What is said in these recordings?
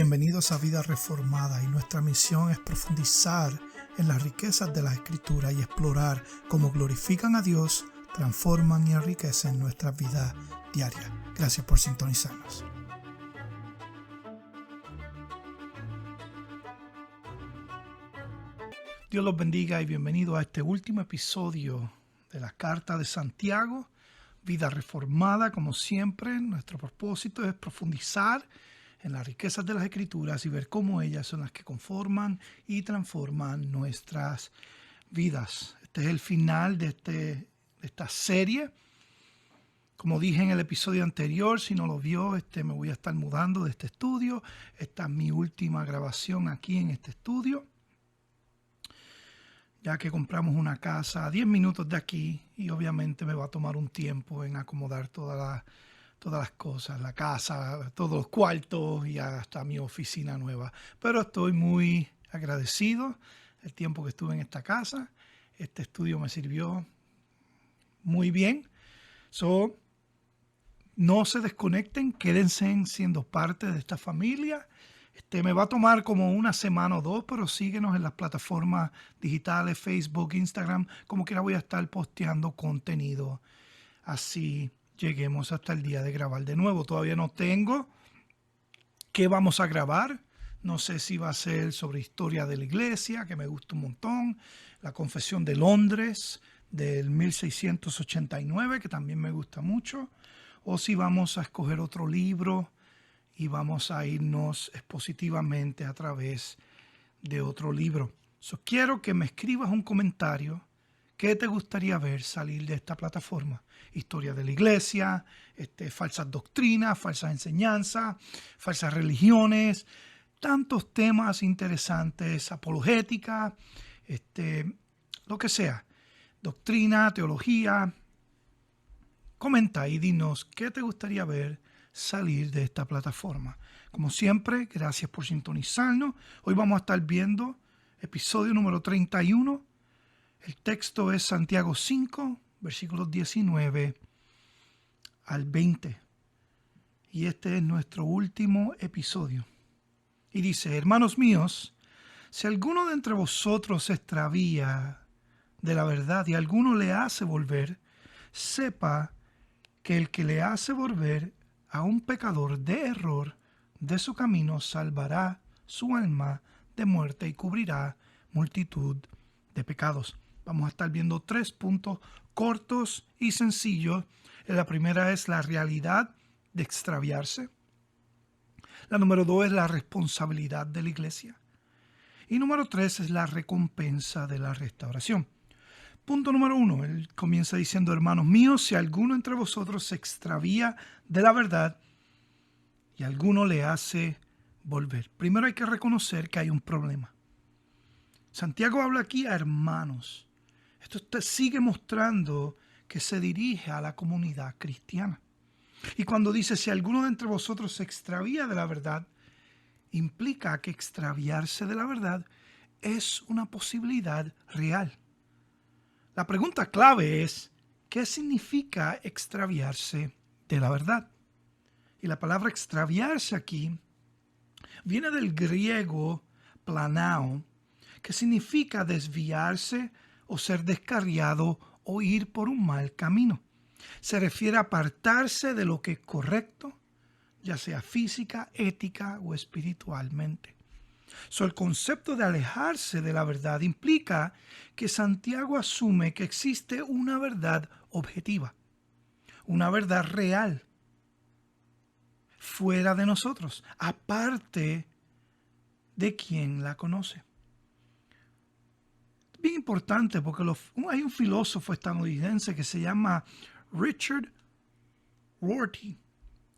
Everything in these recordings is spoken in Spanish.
Bienvenidos a Vida Reformada, y nuestra misión es profundizar en las riquezas de la Escritura y explorar cómo glorifican a Dios, transforman y enriquecen nuestra vida diaria. Gracias por sintonizarnos. Dios los bendiga y bienvenido a este último episodio de la Carta de Santiago, Vida Reformada. Como siempre, nuestro propósito es profundizar en las riquezas de las Escrituras y ver cómo ellas son las que conforman y transforman nuestras vidas. Este es el final de esta serie. Como dije en el episodio anterior, si no lo vio, me voy a estar mudando de este estudio. Esta es mi última grabación aquí en este estudio, ya que compramos una casa a 10 minutos de aquí y obviamente me va a tomar un tiempo en acomodar todas las cosas, la casa, todos los cuartos y hasta mi oficina nueva. Pero estoy muy agradecido el tiempo que estuve en esta casa. Este estudio me sirvió muy bien. No se desconecten, quédense siendo parte de esta familia. Me va a tomar como una semana o dos, pero síguenos en las plataformas digitales, Facebook, Instagram. Como quiera voy a estar posteando contenido. Así lleguemos hasta el día de grabar de nuevo. Todavía no tengo qué vamos a grabar. No sé si va a ser sobre historia de la iglesia, que me gusta un montón. La Confesión de Londres del 1689, que también me gusta mucho. O si vamos a escoger otro libro y vamos a irnos expositivamente a través de otro libro. Quiero que me escribas un comentario. ¿Qué te gustaría ver salir de esta plataforma? Historia de la iglesia, falsas doctrinas, falsas enseñanzas, falsas religiones, tantos temas interesantes, apologética, lo que sea, doctrina, teología. Comenta y dinos qué te gustaría ver salir de esta plataforma. Como siempre, gracias por sintonizarnos. Hoy vamos a estar viendo episodio número 31. El texto es Santiago 5, versículos 19 al 20. Y este es nuestro último episodio. Y dice: hermanos míos, si alguno de entre vosotros se extravía de la verdad y alguno le hace volver, sepa que el que le hace volver a un pecador de error de su camino salvará su alma de muerte y cubrirá multitud de pecados. Vamos a estar viendo 3 puntos cortos y sencillos. La primera es la realidad de extraviarse. La número 2 es la responsabilidad de la iglesia. Y número 3 es la recompensa de la restauración. Punto número 1, él comienza diciendo: hermanos míos, si alguno entre vosotros se extravía de la verdad y alguno le hace volver. Primero hay que reconocer que hay un problema. Santiago habla aquí a hermanos. Esto sigue mostrando que se dirige a la comunidad cristiana. Y cuando dice si alguno de entre vosotros se extravía de la verdad, implica que extraviarse de la verdad es una posibilidad real. La pregunta clave es: ¿qué significa extraviarse de la verdad? Y la palabra extraviarse aquí viene del griego planao, que significa desviarse o ser descarriado o ir por un mal camino. Se refiere a apartarse de lo que es correcto, ya sea física, ética o espiritualmente. El concepto de alejarse de la verdad implica que Santiago asume que existe una verdad objetiva, una verdad real, fuera de nosotros, aparte de quien la conoce. Bien importante porque hay un filósofo estadounidense que se llama Richard Rorty,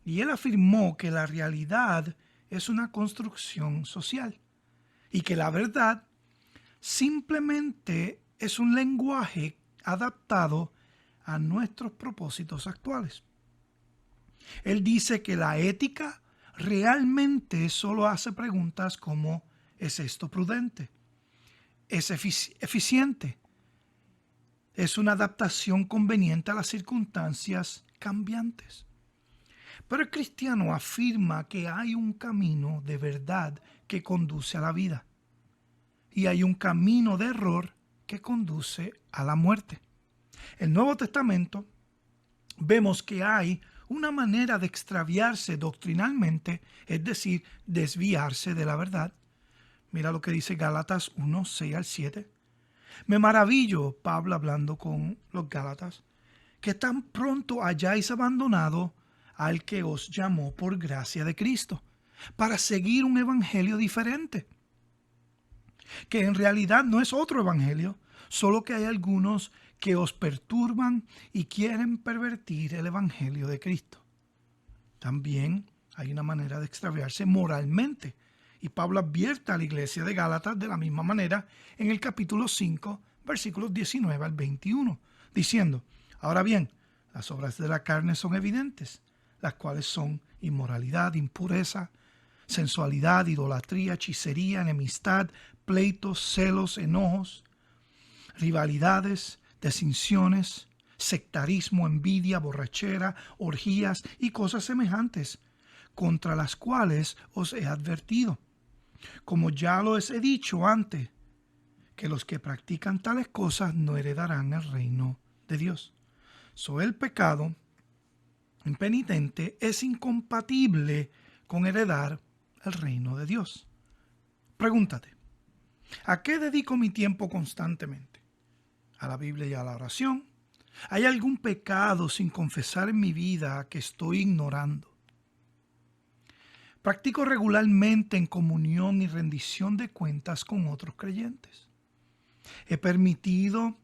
y él afirmó que la realidad es una construcción social y que la verdad simplemente es un lenguaje adaptado a nuestros propósitos actuales. Él dice que la ética realmente solo hace preguntas como: ¿es esto prudente? ¿Es eficiente? ¿Es una adaptación conveniente a las circunstancias cambiantes? Pero el cristiano afirma que hay un camino de verdad que conduce a la vida y hay un camino de error que conduce a la muerte. El Nuevo Testamento vemos que hay una manera de extraviarse doctrinalmente, es decir, desviarse de la verdad. Mira lo que dice Gálatas 1, 6 al 7. Me maravillo, Pablo hablando con los Gálatas, que tan pronto hayáis abandonado al que os llamó por gracia de Cristo, para seguir un evangelio diferente, que en realidad no es otro evangelio, solo que hay algunos que os perturban y quieren pervertir el evangelio de Cristo. También hay una manera de extraviarse moralmente, y Pablo advierte a la iglesia de Gálatas de la misma manera en el capítulo 5, versículos 19 al 21, diciendo: ahora bien, las obras de la carne son evidentes, las cuales son inmoralidad, impureza, sensualidad, idolatría, hechicería, enemistad, pleitos, celos, enojos, rivalidades, distinciones, sectarismo, envidia, borrachera, orgías y cosas semejantes, contra las cuales os he advertido, como ya lo he dicho antes, que los que practican tales cosas no heredarán el reino de Dios. El pecado impenitente es incompatible con heredar el reino de Dios. Pregúntate, ¿a qué dedico mi tiempo constantemente? ¿A la Biblia y a la oración? ¿Hay algún pecado sin confesar en mi vida que estoy ignorando? Practico regularmente en comunión y rendición de cuentas con otros creyentes. He permitido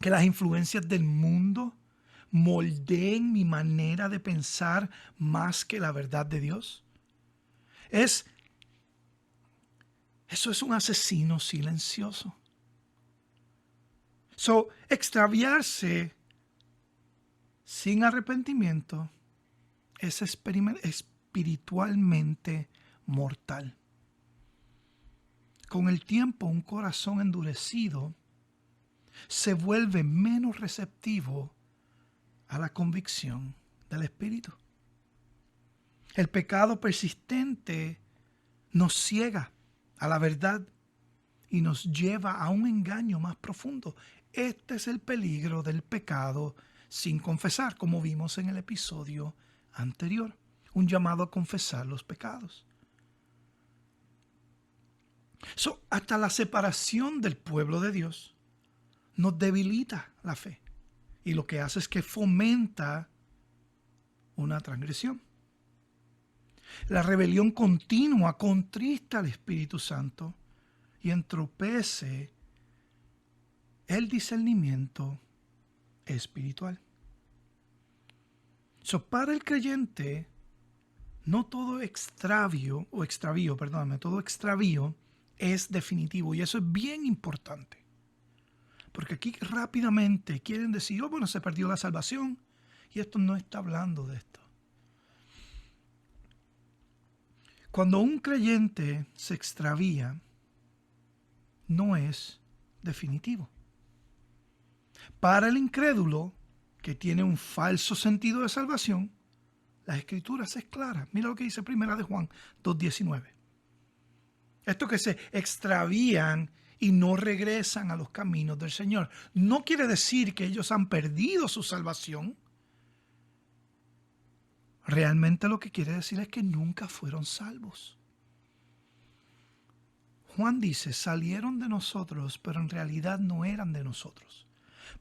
que las influencias del mundo moldeen mi manera de pensar más que la verdad de Dios. Eso es un asesino silencioso. Extraviarse sin arrepentimiento es espiritualmente mortal. Con el tiempo, un corazón endurecido se vuelve menos receptivo a la convicción del Espíritu. El pecado persistente nos ciega a la verdad y nos lleva a un engaño más profundo. Este es el peligro del pecado sin confesar, como vimos en el episodio anterior. Un llamado a confesar los pecados. Hasta la separación del pueblo de Dios nos debilita la fe. Y lo que hace es que fomenta una transgresión. La rebelión continua contrista al Espíritu Santo y entropece el discernimiento espiritual. Para el creyente, no todo extravío es definitivo, y eso es bien importante. Porque aquí rápidamente quieren decir: bueno, se perdió la salvación, y esto no está hablando de esto. Cuando un creyente se extravía, no es definitivo. Para el incrédulo, que tiene un falso sentido de salvación, las escrituras es clara. Mira lo que dice Primera de Juan 2:19. Estos que se extravían y no regresan a los caminos del Señor, no quiere decir que ellos han perdido su salvación. Realmente lo que quiere decir es que nunca fueron salvos. Juan dice: salieron de nosotros, pero en realidad no eran de nosotros.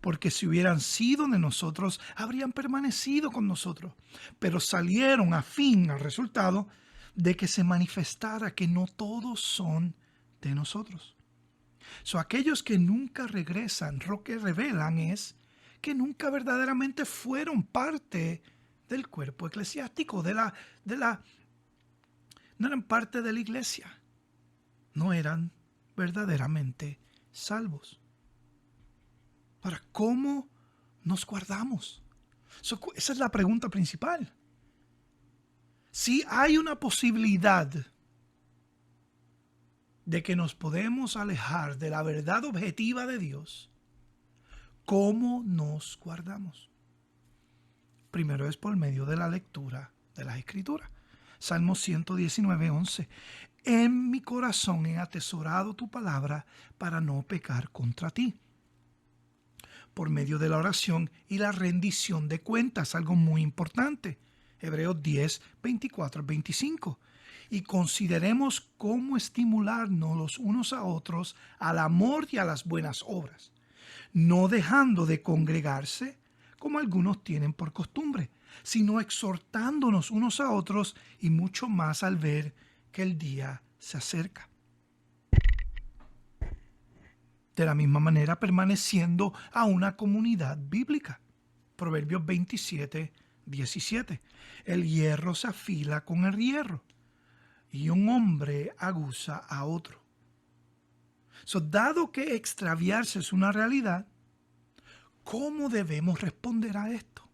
Porque si hubieran sido de nosotros, habrían permanecido con nosotros. Pero salieron al resultado de que se manifestara que no todos son de nosotros. Aquellos que nunca regresan, lo que revelan es que nunca verdaderamente fueron parte del cuerpo eclesiástico, no eran parte de la iglesia, no eran verdaderamente salvos. Ahora, ¿cómo nos guardamos? Esa es la pregunta principal. Si hay una posibilidad de que nos podemos alejar de la verdad objetiva de Dios, ¿cómo nos guardamos? Primero es por medio de la lectura de las Escrituras. Salmo 119:11. En mi corazón he atesorado tu palabra para no pecar contra ti. Por medio de la oración y la rendición de cuentas, algo muy importante. Hebreos 10:24-25. Y consideremos cómo estimularnos los unos a otros al amor y a las buenas obras, no dejando de congregarse como algunos tienen por costumbre, sino exhortándonos unos a otros y mucho más al ver que el día se acerca. De la misma manera, permaneciendo a una comunidad bíblica. Proverbios 27:17. El hierro se afila con el hierro y un hombre aguza a otro. Dado que extraviarse es una realidad, ¿cómo debemos responder a esto?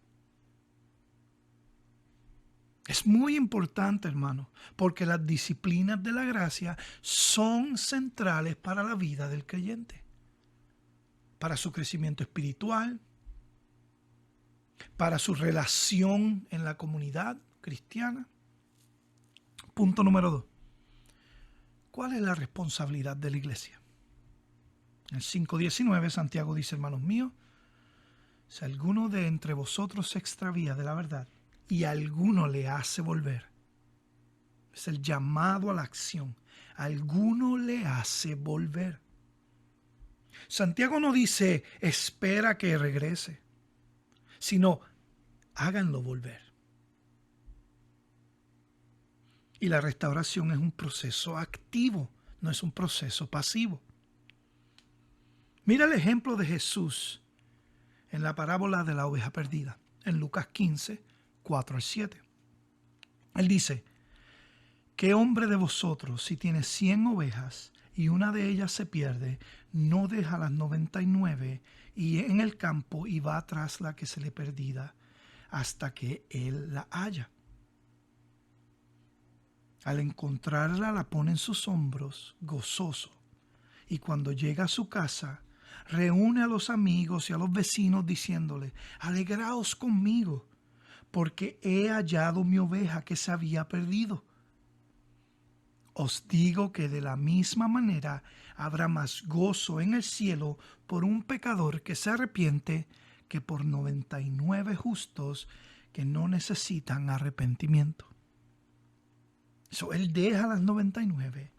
Es muy importante, hermano, porque las disciplinas de la gracia son centrales para la vida del creyente, para su crecimiento espiritual, para su relación en la comunidad cristiana. Punto número 2. ¿Cuál es la responsabilidad de la iglesia? En el 5:19 Santiago dice: hermanos míos, si alguno de entre vosotros se extravía de la verdad y alguno le hace volver, es el llamado a la acción, alguno le hace volver. Santiago no dice espera que regrese, sino háganlo volver. Y la restauración es un proceso activo, no es un proceso pasivo. Mira el ejemplo de Jesús en la parábola de la oveja perdida, en Lucas 15:4-7. Él dice: ¿qué hombre de vosotros, si tiene 100 ovejas y una de ellas se pierde, no deja las 99 y en el campo y va tras la que se le perdida hasta que él la haya? Al encontrarla, la pone en sus hombros, gozoso, y cuando llega a su casa, reúne a los amigos y a los vecinos diciéndole: alegraos conmigo, porque he hallado mi oveja que se había perdido. Os digo que de la misma manera habrá más gozo en el cielo por un pecador que se arrepiente que por 99 justos que no necesitan arrepentimiento. Él deja las 99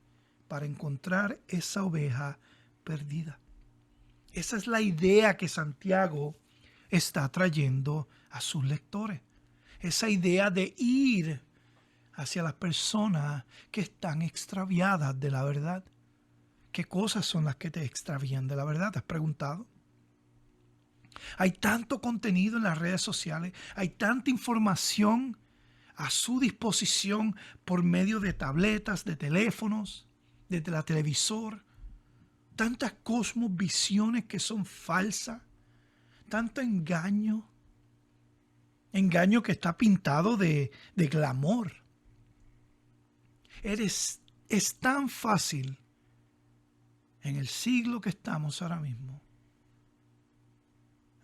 para encontrar esa oveja perdida. Esa es la idea que Santiago está trayendo a sus lectores. Esa idea de ir hacia las personas que están extraviadas de la verdad. ¿Qué cosas son las que te extravían de la verdad? ¿Te has preguntado? Hay tanto contenido en las redes sociales, hay tanta información a su disposición por medio de tabletas, de teléfonos, de la televisor, tantas cosmovisiones que son falsas, tanto engaño que está pintado de glamour. Es tan fácil en el siglo que estamos ahora mismo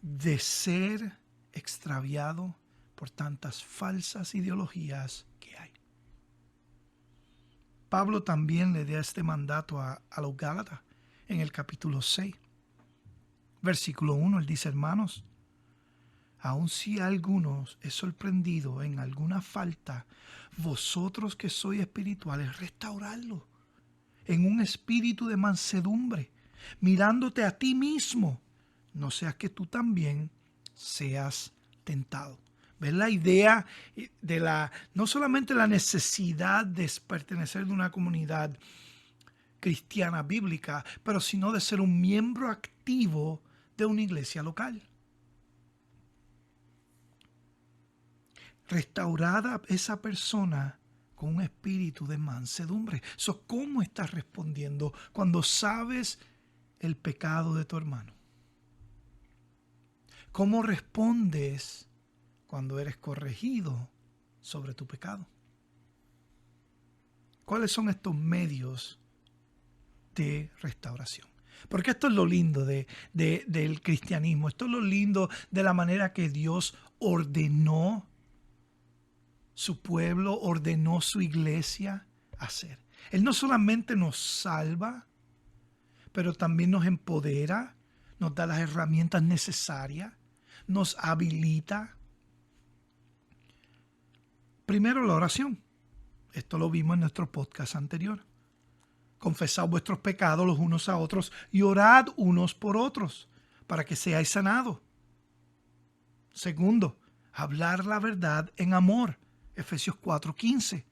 de ser extraviado por tantas falsas ideologías que hay. Pablo también le da este mandato a los Gálatas en el capítulo 6, versículo 1. Él dice: hermanos, aun si a algunos he sorprendido en alguna falta, vosotros que sois espirituales, restauradlo en un espíritu de mansedumbre, mirándote a ti mismo, no seas que tú también seas tentado. ¿Ves la idea de no solamente la necesidad de pertenecer de una comunidad cristiana bíblica, pero sino de ser un miembro activo de una iglesia local? Restaurada esa persona con un espíritu de mansedumbre. ¿Cómo estás respondiendo cuando sabes el pecado de tu hermano? ¿Cómo respondes cuando eres corregido sobre tu pecado? ¿Cuáles son estos medios de restauración? Porque esto es lo lindo del cristianismo. Esto es lo lindo de la manera que Dios ordenó su pueblo ordenó su iglesia hacer. Él no solamente nos salva, pero también nos empodera, nos da las herramientas necesarias, nos habilita. Primero, la oración. Esto lo vimos en nuestro podcast anterior. Confesad vuestros pecados los unos a otros y orad unos por otros para que seáis sanados. Segundo, hablar la verdad en amor. Efesios 4:15.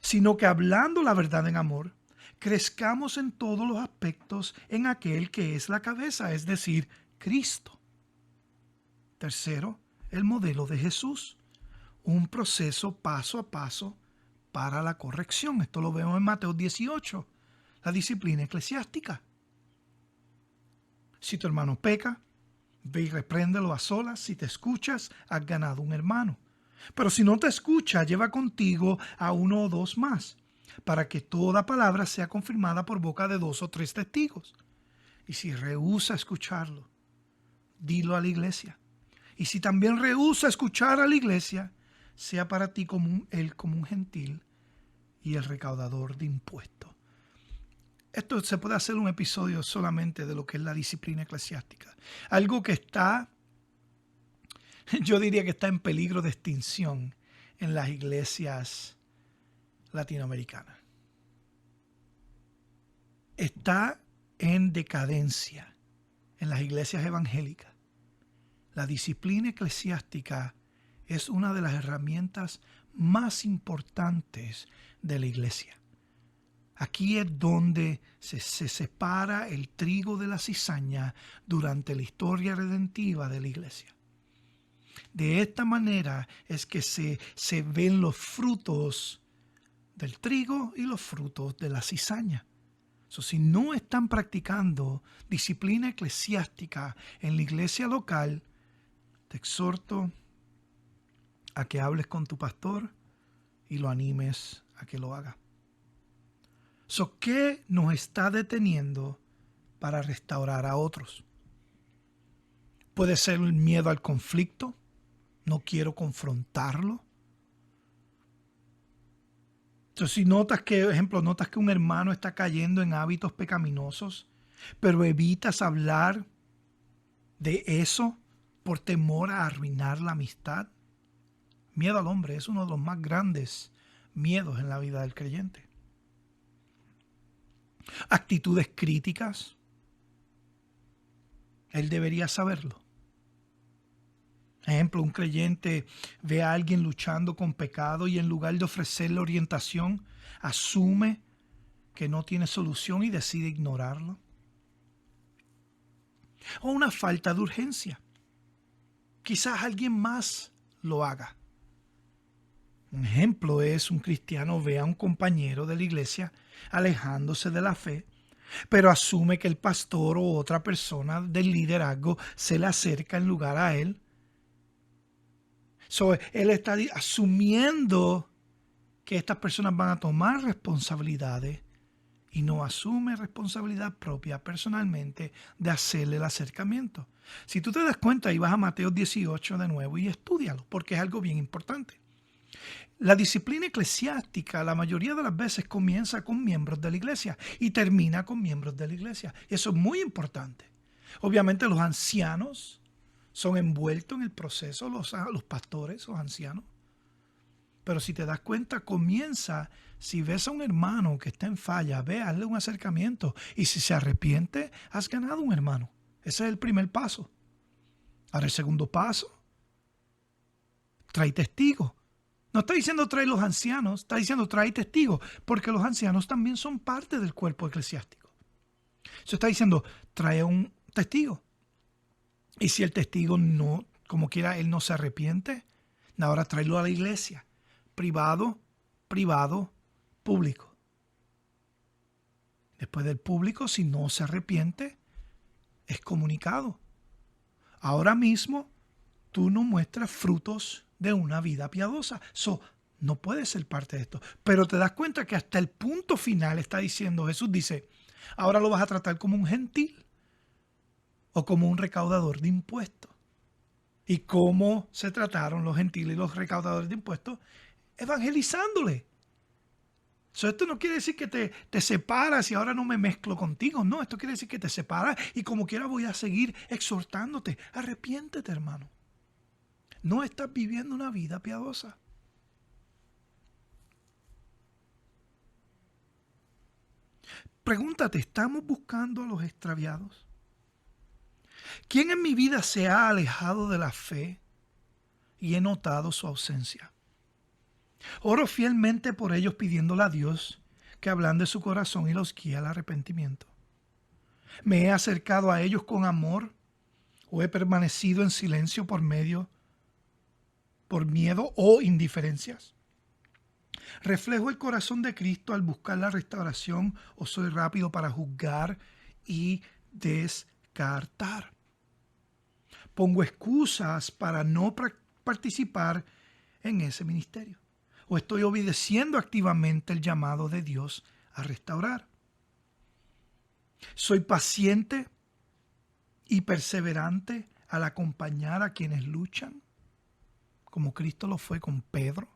Sino que hablando la verdad en amor, crezcamos en todos los aspectos en aquel que es la cabeza, es decir, Cristo. Tercero, el modelo de Jesús. Un proceso paso a paso para la corrección. Esto lo vemos en Mateo 18, la disciplina eclesiástica. Si tu hermano peca, ve y repréndelo a solas. Si te escuchas, has ganado un hermano. Pero si no te escucha, lleva contigo a uno o dos más, para que toda palabra sea confirmada por boca de 2 o 3 testigos. Y si rehúsa escucharlo, dilo a la iglesia. Y si también rehúsa escuchar a la iglesia, sea para ti como un gentil y el recaudador de impuestos. Esto se puede hacer un episodio solamente de lo que es la disciplina eclesiástica. Algo que está, yo diría que está en peligro de extinción en las iglesias latinoamericanas. Está en decadencia en las iglesias evangélicas. La disciplina eclesiástica es una de las herramientas más importantes de la iglesia. Aquí es donde se separa el trigo de la cizaña durante la historia redentiva de la iglesia. De esta manera es que se ven los frutos del trigo y los frutos de la cizaña. Si no están practicando disciplina eclesiástica en la iglesia local, te exhorto a que hables con tu pastor y lo animes a que lo haga. ¿Qué nos está deteniendo para restaurar a otros? Puede ser el miedo al conflicto. No quiero confrontarlo. Entonces, si notas que un hermano está cayendo en hábitos pecaminosos, pero evitas hablar de eso por temor a arruinar la amistad. Miedo al hombre es uno de los más grandes miedos en la vida del creyente. Actitudes críticas. Él debería saberlo. Ejemplo, un creyente ve a alguien luchando con pecado y en lugar de ofrecerle orientación, asume que no tiene solución y decide ignorarlo. O una falta de urgencia. Quizás alguien más lo haga. Un ejemplo es un cristiano ve a un compañero de la iglesia alejándose de la fe, pero asume que el pastor o otra persona del liderazgo se le acerca en lugar a él. Él está asumiendo que estas personas van a tomar responsabilidades y no asume responsabilidad propia personalmente de hacerle el acercamiento. Si tú te das cuenta y vas a Mateo 18 de nuevo y estúdialo, porque es algo bien importante. La disciplina eclesiástica la mayoría de las veces comienza con miembros de la iglesia y termina con miembros de la iglesia. Y eso es muy importante. Obviamente los ancianos son envueltos en el proceso, los pastores, los ancianos. Pero si te das cuenta, comienza, si ves a un hermano que está en falla, ve, hazle un acercamiento. Y si se arrepiente, has ganado un hermano. Ese es el primer paso. Ahora el segundo paso, trae testigos. No está diciendo trae los ancianos, está diciendo trae testigos, porque los ancianos también son parte del cuerpo eclesiástico. Se está diciendo trae un testigo. Y si el testigo no, como quiera, él no se arrepiente, ahora tráelo a la iglesia. Privado, público. Después del público, si no se arrepiente, es comunicado. Ahora mismo, tú no muestras frutos de una vida piadosa. No puedes ser parte de esto. Pero te das cuenta que hasta el punto final está diciendo, Jesús dice, ahora lo vas a tratar como un gentil o como un recaudador de impuestos. ¿Y cómo se trataron los gentiles y los recaudadores de impuestos? Evangelizándole. Esto no quiere decir que te separas y ahora no me mezclo contigo. No, esto quiere decir que te separas y como quiera voy a seguir exhortándote. Arrepiéntete, hermano. No estás viviendo una vida piadosa. Pregúntate, ¿estamos buscando a los extraviados? ¿Quién en mi vida se ha alejado de la fe y he notado su ausencia? Oro fielmente por ellos pidiéndole a Dios que ablande su corazón y los guíe al arrepentimiento. ¿Me he acercado a ellos con amor o he permanecido en silencio por miedo o indiferencias? ¿Reflejo el corazón de Cristo al buscar la restauración o soy rápido para juzgar y descartar? ¿Pongo excusas para no participar en ese ministerio? ¿O estoy obedeciendo activamente el llamado de Dios a restaurar? ¿Soy paciente y perseverante al acompañar a quienes luchan, como Cristo lo fue con Pedro?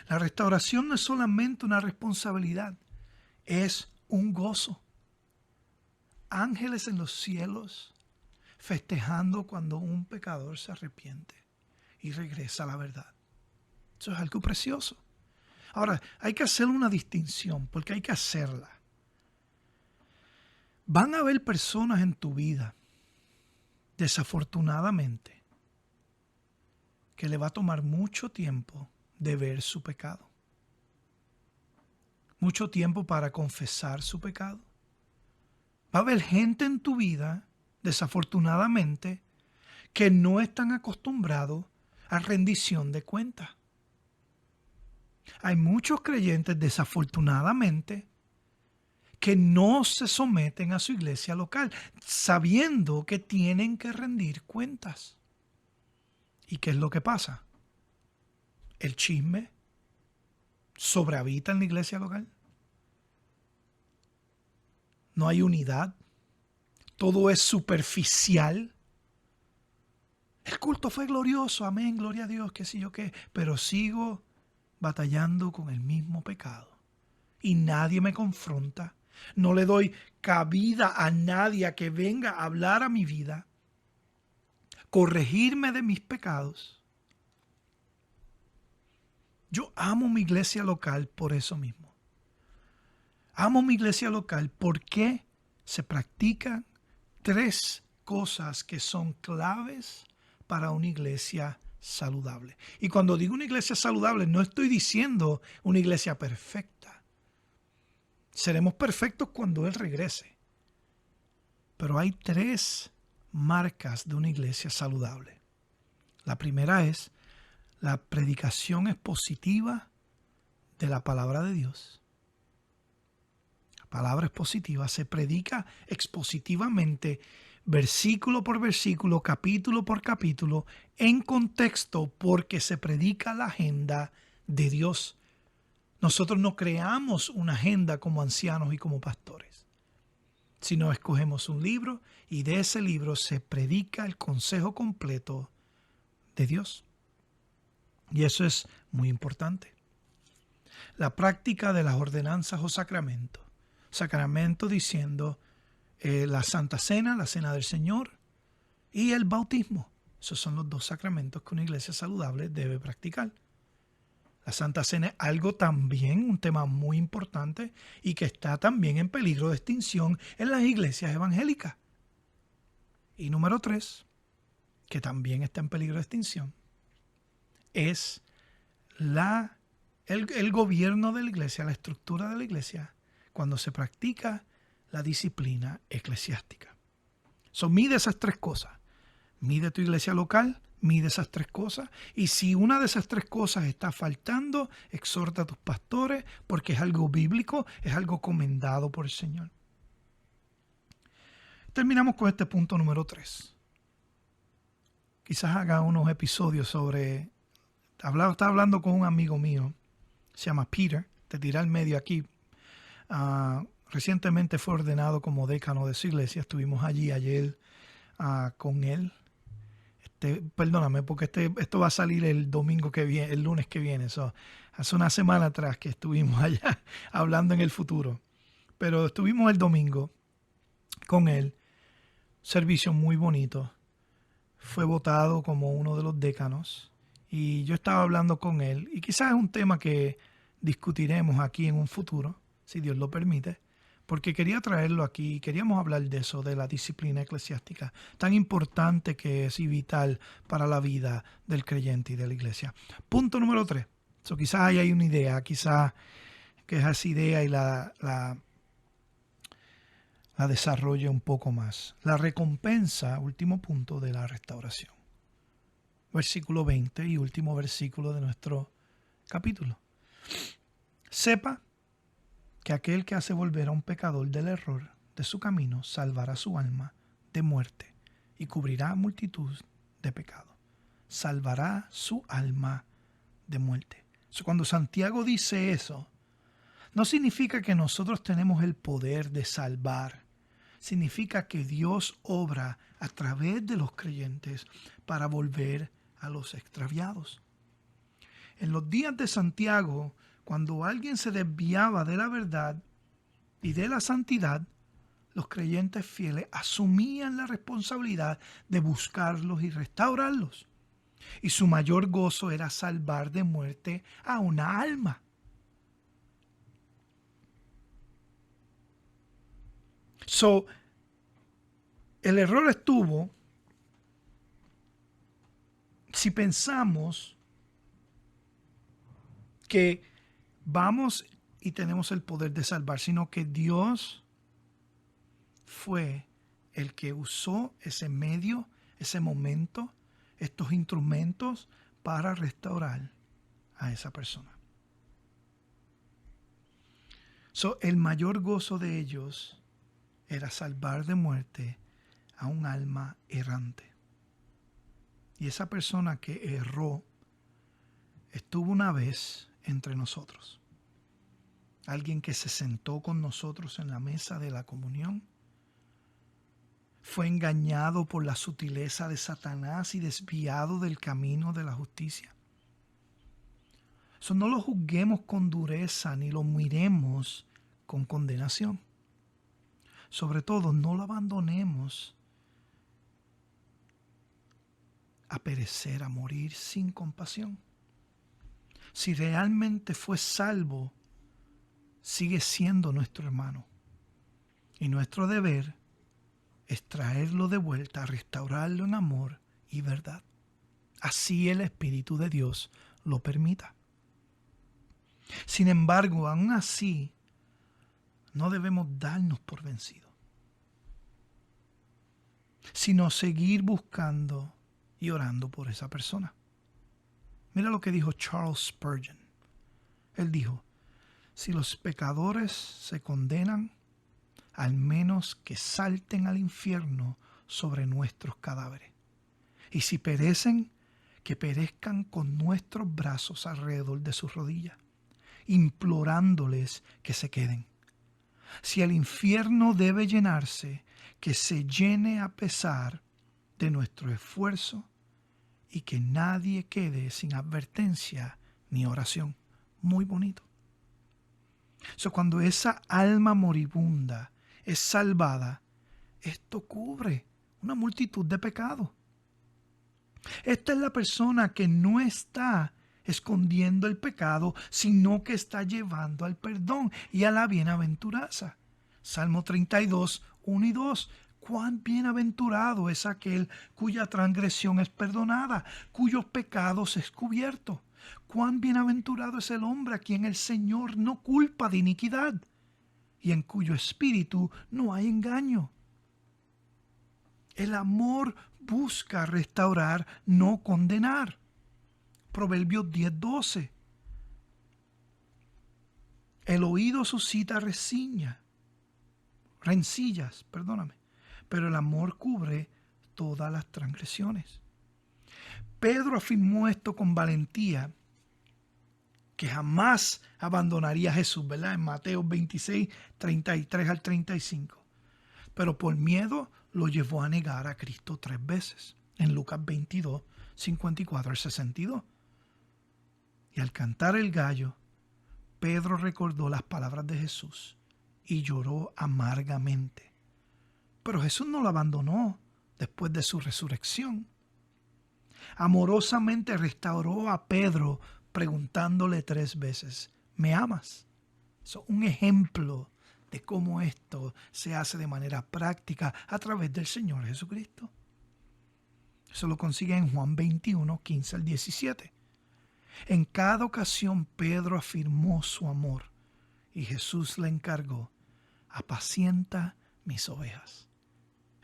La restauración no es solamente una responsabilidad, es un gozo. Ángeles en los cielos festejando cuando un pecador se arrepiente y regresa a la verdad. Eso es algo precioso. Ahora, hay que hacer una distinción, porque hay que hacerla. Van a haber personas en tu vida, desafortunadamente, que le va a tomar mucho tiempo de ver su pecado. Mucho tiempo para confesar su pecado. Va a haber gente en tu vida, desafortunadamente, que no están acostumbrados a rendición de cuentas. Hay muchos creyentes, desafortunadamente, que no se someten a su iglesia local, sabiendo que tienen que rendir cuentas. ¿Y qué es lo que pasa? El chisme sobrehabita en la iglesia local. No hay unidad. Todo es superficial. El culto fue glorioso, amén, gloria a Dios, qué sé yo qué, pero sigo batallando con el mismo pecado. Y nadie me confronta. No le doy cabida a nadie a que venga a hablar a mi vida, corregirme de mis pecados. Yo amo mi iglesia local por eso mismo. Amo mi iglesia local porque se practican 3 cosas que son claves para una iglesia saludable. Y cuando digo una iglesia saludable, no estoy diciendo una iglesia perfecta. Seremos perfectos cuando Él regrese. Pero hay 3 marcas de una iglesia saludable. La primera es la predicación expositiva de la palabra de Dios. La palabra expositiva se predica expositivamente, versículo por versículo, capítulo por capítulo, en contexto, porque se predica la agenda de Dios. Nosotros no creamos una agenda como ancianos y como pastores, sino escogemos un libro y de ese libro se predica el consejo completo de Dios. Y eso es muy importante. La práctica de las ordenanzas o sacramentos. Sacramento diciendo la Santa Cena, la Cena del Señor y el bautismo. Esos son los 2 sacramentos que una iglesia saludable debe practicar. La Santa Cena es algo también, un tema muy importante y que está también en peligro de extinción en las iglesias evangélicas. Y número 3, que también está en peligro de extinción, es el gobierno de la iglesia, la estructura de la iglesia, cuando se practica la disciplina eclesiástica. Mide esas 3 cosas. Mide tu iglesia local, mide esas 3 cosas. Y si una de esas 3 cosas está faltando, exhorta a tus pastores, porque es algo bíblico, es algo comendado por el Señor. Terminamos con este punto número 3. Quizás haga unos episodios sobre... Estaba hablando con un amigo mío, se llama Peter, te tiré al medio aquí. Recientemente fue ordenado como decano de su iglesia. Estuvimos allí ayer con él Perdóname, porque esto va a salir el domingo que viene, el lunes que viene. So, hace una semana atrás que estuvimos allá hablando en el futuro. Pero estuvimos el domingo con él. Servicio muy bonito. Fue votado como uno de los décanos. Y yo estaba hablando con él. Y quizás es un tema que discutiremos aquí en un futuro, si Dios lo permite. Porque quería traerlo aquí, queríamos hablar de eso, de la disciplina eclesiástica, tan importante que es y vital para la vida del creyente y de la iglesia. Punto número 3. So, quizás hay una idea, quizás que esa idea y la desarrolle un poco más. La recompensa, último punto de la restauración. Versículo 20 y último versículo de nuestro capítulo. Sepa que aquel que hace volver a un pecador del error de su camino salvará su alma de muerte y cubrirá multitud de pecados. Salvará su alma de muerte. Cuando Santiago dice eso, no significa que nosotros tenemos el poder de salvar. Significa que Dios obra a través de los creyentes para volver a los extraviados. En los días de Santiago, cuando alguien se desviaba de la verdad y de la santidad, los creyentes fieles asumían la responsabilidad de buscarlos y restaurarlos. Y su mayor gozo era salvar de muerte a una alma. El error estuvo si pensamos que vamos y tenemos el poder de salvar, sino que Dios fue el que usó ese medio, ese momento, estos instrumentos para restaurar a esa persona. El mayor gozo de ellos era salvar de muerte a un alma errante. Y esa persona que erró estuvo una vez entre nosotros. Alguien que se sentó con nosotros en la mesa de la comunión. Fue engañado por la sutileza de Satanás y desviado del camino de la justicia. No lo juzguemos con dureza ni lo miremos con condenación. Sobre todo, no lo abandonemos a perecer, a morir sin compasión. Si realmente fue salvo, sigue siendo nuestro hermano. Y nuestro deber es traerlo de vuelta, restaurarlo en amor y verdad. Así el Espíritu de Dios lo permita. Sin embargo, aún así, no debemos darnos por vencidos, sino seguir buscando y orando por esa persona. Mira lo que dijo Charles Spurgeon. Él dijo, si los pecadores se condenan, al menos que salten al infierno sobre nuestros cadáveres. Y si perecen, que perezcan con nuestros brazos alrededor de sus rodillas, implorándoles que se queden. Si el infierno debe llenarse, que se llene a pesar de nuestro esfuerzo y que nadie quede sin advertencia ni oración. Muy bonito. Cuando esa alma moribunda es salvada, esto cubre una multitud de pecados. Esta es la persona que no está escondiendo el pecado, sino que está llevando al perdón y a la bienaventuranza. Salmo 32, 1 y 2. Cuán bienaventurado es aquel cuya transgresión es perdonada, cuyos pecados es cubierto. Cuán bienaventurado es el hombre a quien el Señor no culpa de iniquidad y en cuyo espíritu no hay engaño. El amor busca restaurar, no condenar. Proverbios 10:12. El oído suscita rencillas, pero el amor cubre todas las transgresiones. Pedro afirmó esto con valentía, que jamás abandonaría a Jesús, ¿verdad? En Mateo 26, 33 al 35. Pero por miedo lo llevó a negar a Cristo 3 veces. en Lucas 22, 54 al 62. Y al cantar el gallo, Pedro recordó las palabras de Jesús y lloró amargamente. Pero Jesús no lo abandonó después de su resurrección. Amorosamente restauró a Pedro preguntándole 3 veces, ¿me amas? Eso es un ejemplo de cómo esto se hace de manera práctica a través del Señor Jesucristo. Eso lo consigue en Juan 21, 15 al 17. En cada ocasión Pedro afirmó su amor y Jesús le encargó, apacienta mis ovejas.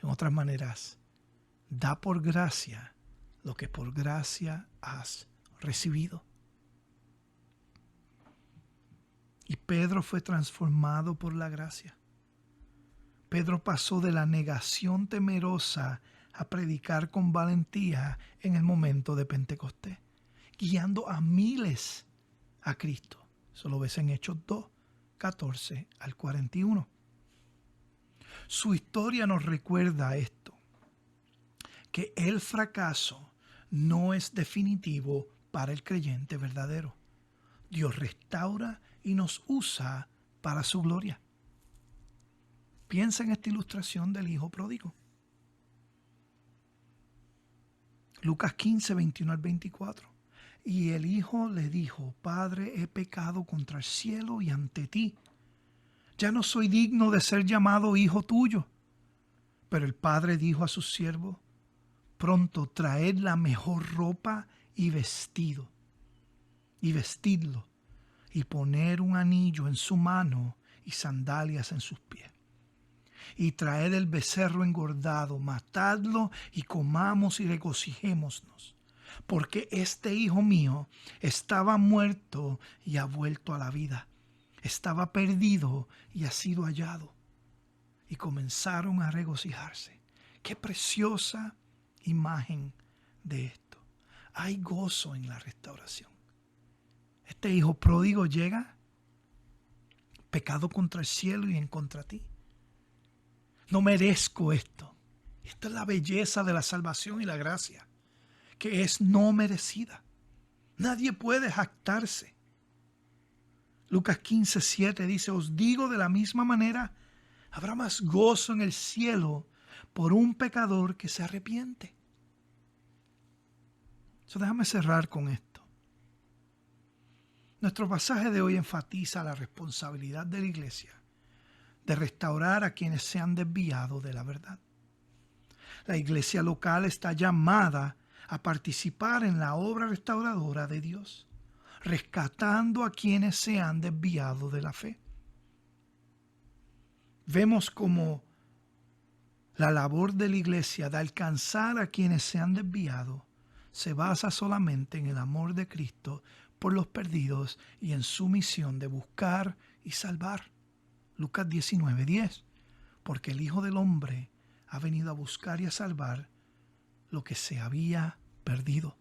En otras maneras, da por gracia lo que por gracia has recibido. Y Pedro fue transformado por la gracia. Pedro pasó de la negación temerosa a predicar con valentía en el momento de Pentecostés, guiando a miles a Cristo. Eso lo ves en Hechos 2, 14 al 41. Su historia nos recuerda esto, que el fracaso no es definitivo para el creyente verdadero. Dios restaura y nos usa para su gloria. Piensa en esta ilustración del hijo pródigo. Lucas 15, 21 al 24. Y el hijo le dijo, Padre, he pecado contra el cielo y ante ti. Ya no soy digno de ser llamado hijo tuyo. Pero el padre dijo a sus siervos, pronto traed la mejor ropa y vestidlo, y poner un anillo en su mano y sandalias en sus pies. Y traed el becerro engordado, matadlo y comamos y regocijémonos. Porque este hijo mío estaba muerto y ha vuelto a la vida. Estaba perdido y ha sido hallado. Y comenzaron a regocijarse. Qué preciosa imagen de esto. Hay gozo en la restauración. Este hijo pródigo llega pecado contra el cielo y en contra ti. No merezco esto. Esta es la belleza de la salvación y la gracia, que es no merecida. Nadie puede jactarse. Lucas 15, 7 dice, os digo de la misma manera, habrá más gozo en el cielo por un pecador que se arrepiente. Déjame cerrar con esto. Nuestro pasaje de hoy enfatiza la responsabilidad de la iglesia de restaurar a quienes se han desviado de la verdad. La iglesia local está llamada a participar en la obra restauradora de Dios, rescatando a quienes se han desviado de la fe. Vemos como la labor de la iglesia de alcanzar a quienes se han desviado se basa solamente en el amor de Cristo por los perdidos y en su misión de buscar y salvar. Lucas 19, 10. Porque el Hijo del Hombre ha venido a buscar y a salvar lo que se había perdido.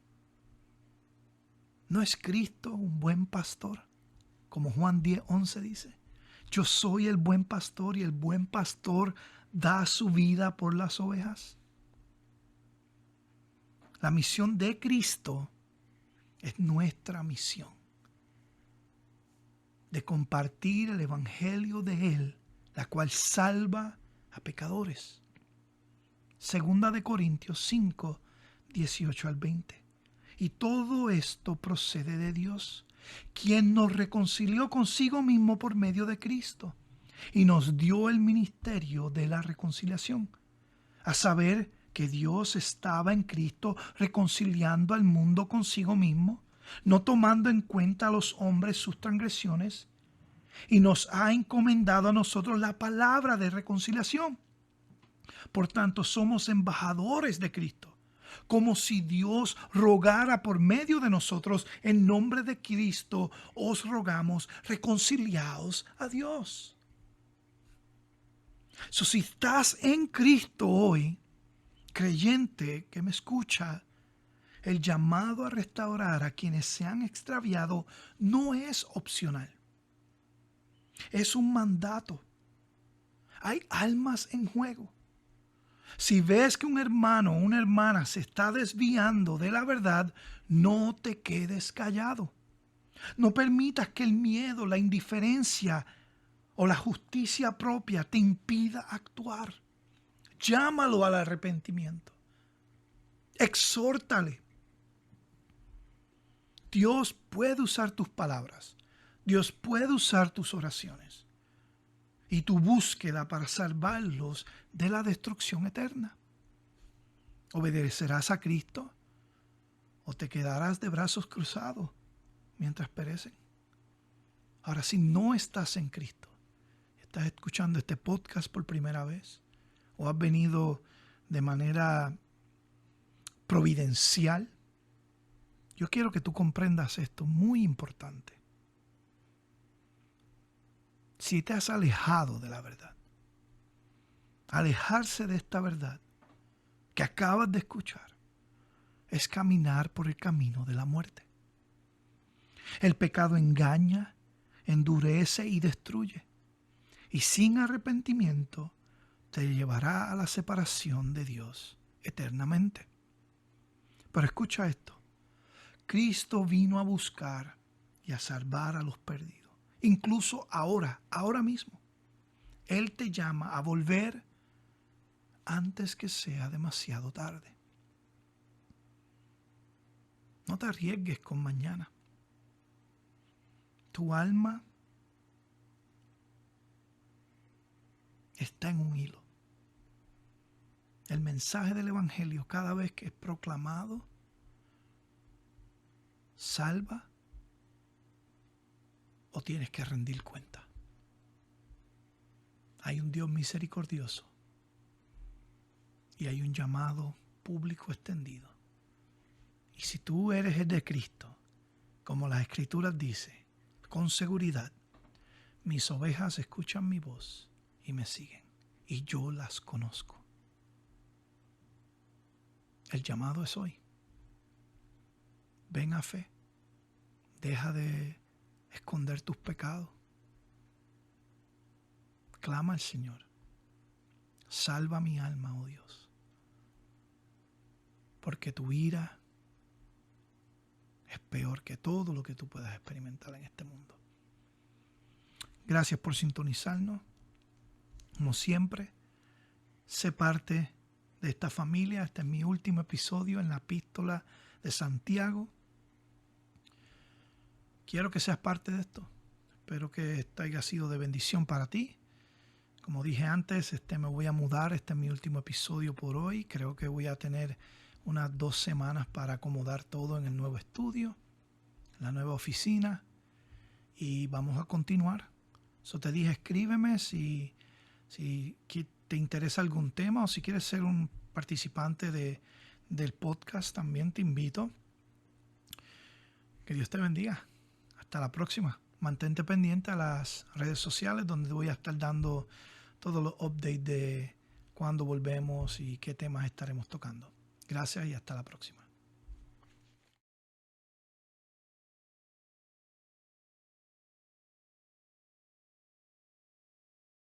¿No es Cristo un buen pastor? Como Juan 10, 11 dice. Yo soy el buen pastor y el buen pastor da su vida por las ovejas. La misión de Cristo es nuestra misión, de compartir el evangelio de Él, la cual salva a pecadores. Segunda de Corintios 5, 18 al 20. Y todo esto procede de Dios, quien nos reconcilió consigo mismo por medio de Cristo y nos dio el ministerio de la reconciliación, a saber que Dios estaba en Cristo reconciliando al mundo consigo mismo, no tomando en cuenta a los hombres sus transgresiones, y nos ha encomendado a nosotros la palabra de reconciliación. Por tanto, somos embajadores de Cristo, como si Dios rogara por medio de nosotros. En nombre de Cristo os rogamos, reconciliaos a Dios. Si estás en Cristo hoy, creyente que me escucha, el llamado a restaurar a quienes se han extraviado no es opcional. Es un mandato. Hay almas en juego. Si ves que un hermano o una hermana se está desviando de la verdad, no te quedes callado. No permitas que el miedo, la indiferencia o la justicia propia te impida actuar. Llámalo al arrepentimiento. Exhórtale. Dios puede usar tus palabras. Dios puede usar tus oraciones y tu búsqueda para salvarlos de la destrucción eterna. ¿Obedecerás a Cristo o te quedarás de brazos cruzados mientras perecen? Ahora, si no estás en Cristo, estás escuchando este podcast por primera vez o has venido de manera providencial, yo quiero que tú comprendas esto, muy importante. Si te has alejado de la verdad, alejarse de esta verdad que acabas de escuchar es caminar por el camino de la muerte. El pecado engaña, endurece y destruye. Y sin arrepentimiento te llevará a la separación de Dios eternamente. Pero escucha esto. Cristo vino a buscar y a salvar a los perdidos. Incluso ahora mismo. Él te llama a volver antes que sea demasiado tarde. No te arriesgues con mañana. Tu alma está en un hilo. El mensaje del Evangelio, cada vez que es proclamado, salva o tienes que rendir cuenta. Hay un Dios misericordioso y hay un llamado público extendido. Y si tú eres el de Cristo, como las Escrituras dicen, con seguridad, mis ovejas escuchan mi voz y me siguen, y yo las conozco. El llamado es hoy. Ven a fe. Deja de esconder tus pecados. Clama al Señor. Salva mi alma, oh Dios. Porque tu ira es peor que todo lo que tú puedas experimentar en este mundo. Gracias por sintonizarnos. Como siempre, sé parte de esta familia. Este es mi último episodio en la Epístola de Santiago. Quiero que seas parte de esto. Espero que esto haya sido de bendición para ti. Como dije antes, me voy a mudar. Este es mi último episodio por hoy. Creo que voy a tener unas 2 semanas para acomodar todo en el nuevo estudio, la nueva oficina, y vamos a continuar. Eso te dije, escríbeme si te interesa algún tema o si quieres ser un participante del podcast, también te invito. Que Dios te bendiga. Hasta la próxima. Mantente pendiente a las redes sociales donde voy a estar dando todos los updates de cuándo volvemos y qué temas estaremos tocando. Gracias y hasta la próxima.